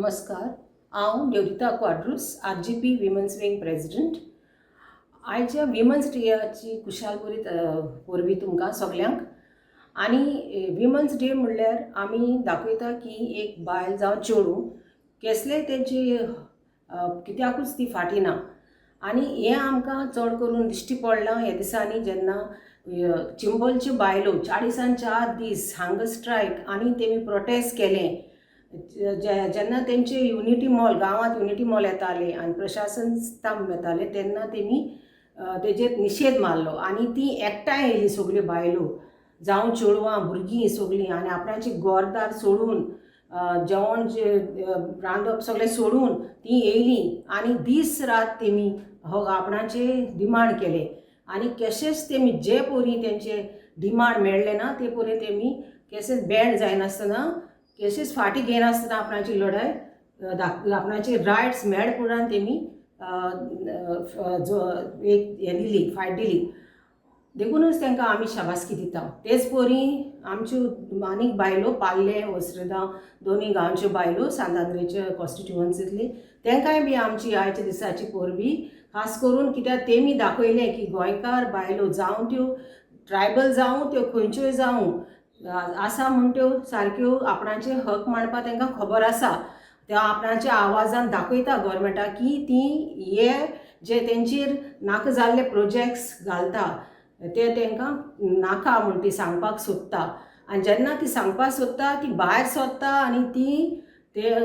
नमस्कार। हांव निवृत्ता Quadros RGP women's wing president. आयच्या विमन्स डेची खुशाल परबीं तुमकां सगल्यांक। आनी विमन्स डे म्हणल्यार आमी दाखयता की एक बायल जावं चेडूं कसले तेंची कित्याकूच ती फाटी ना। आनी हें आमकां चड करून दिश्टी पडलां ह्या दिसांनी जेन्ना चिंबलच्यो बायलो 40 दीस हांगर स्ट्रायक आनी तेमी प्रोटेस्ट केलें। जेन्ना तेंचे युनिटी मॉल गांवांत युनिटी मॉल येताले आनी प्रशासन स्तंभ येताले तेन्ना तेमी तेजेर निशेध मारलो आनी ती एकठांय येयली सगल्यो बायलो जावं चेडवां भुरगीं सगलीं आनी आपणाचें घरदार सोडून जेवण जे रांदप सगळें सोडून ती येयली आनी दीस रात तेमी हो आपणाचे डिमांड केले। आनी कशेंच तेमी जे पोरी तेंचे डिमांड मेळ्ळे ना ते पोरी तेमी केसेच बँड जायनासतना केसेस फाटी घेयनासतना आपणाची लढाय आपणाचे रायट्स मेळपुरान तेमी एक हें दिली फायट दिली। देखूनच तांकां आमी शाबासकी दिता। तेच पोरी आमच्यो आनीक बायलो पाल्ले वस्त्रदां दोनी गांवच्यो बायलो सांतांद्रेच्या कॉन्स्टिट्युअन्सींतली तांकांय बी आमची आयच्या दिसाची परबी खास करून कित्याक तेमी दाखयलें की गोंयकार बायलो जावं त्यो ट्रायबल जावं त्यो खंयच्योय जावं आसा म्हूण त्यो सारक्यो आपणाचे हक मांडपाक तांकां खबर आसा। त्या आपणाच्या आवाजान दाखयता गव्हर्मेंटाक की ती हे जे तेंचेर नाका जाल्ले प्रोजेक्ट्स घालता ते तांकां नाका म्हूण ती सांगपाक सोदता। आनी जेन्ना ती सांगपाक सोदता ती भायर सरता आनी ती ते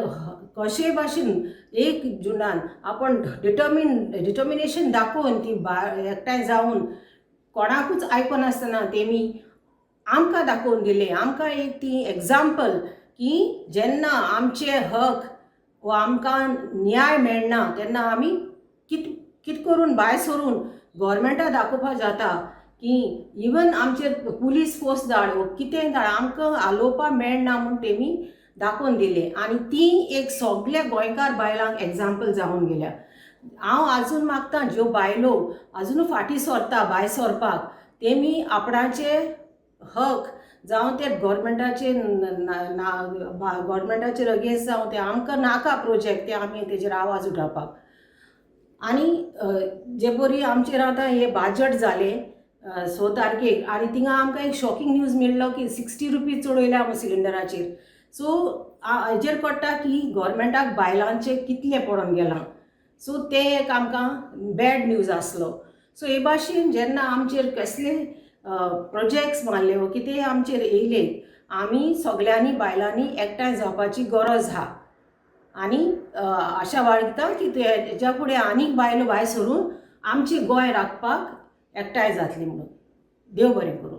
कशे भाशेन 1 जुनान आपण डिटर्मिनेशन दाखोवन ती एकठांय जावन कोणाकूच आयकनासतना तेमी आमकां दाखोवन दिले। आमकां एक ती एग्जाम्पल की जेन्ना आमचे हक वा आमकां न्याय मेळना तेन्ना आमी कित करून भायर सरून गव्हर्मेंटाक दाखोवपाक जाता की इवन आमचे पुलीस फोर्स धाड वा कितेंय धाड आमकां आलोवपाक मेळना म्हूण तेमी दाखोवन दिले आनी ती एक सगळ्या गोंयकार बायलांक एग्जाम्पल जावन गेल्या। हांव आजून मागतां ज्यो बायलो आजुनूय फाटीं सरता भायर सरपाक तेमी आपणाचे हक जावं ते गव्हर्मेंटाचेर अगेन्स्ट जावं ते आमकां नाका प्रोजेक्ट ते आमी तेजेर आवाज उठावपाक। आनी जे परी आमचेर आतां हे बाजट जाले 6 तारखेक आनी थिंगा आमकां एक शॉकिंग न्यूज मेळ्ळो की 60 रुपीज चडयल्या म्हूण सिलिंडराचेर। सो हेजेर कळटा की गव्हर्मेंटाक बायलांचे कितलें पडोन गेलां। सो ते एक आमकां बॅड न्यूज आसलो। सो हे भाशेन जेन्ना आमचेर कसले प्रोजेक्ट्स मारले वा कितें आमचेर येयले आमी सगल्यांनी बायलांनी एकठांय जावपाची गरज आहा। आनी आशा बाळगता की तेच्या फुडें आनीक बायलो भायर सरून आमचें गोंय राखपाक एकठांय जातली म्हणून। देव बरें करूं।